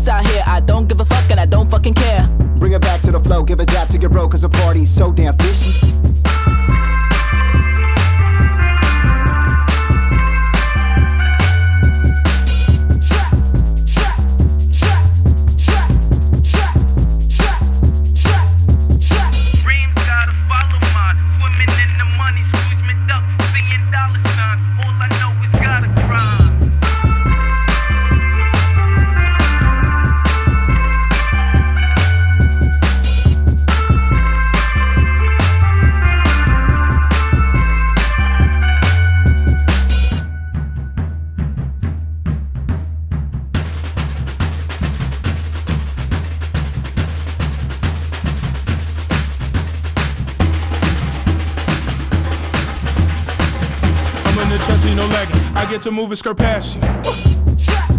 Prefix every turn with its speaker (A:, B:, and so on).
A: streets out here. I don't give a fuck and I don't fucking care.
B: Bring it back to the flow, give a dap to your bro, cause the party's so damn vicious.
C: I'm in the Chelsea, no lagging. I get to move and skirt past you.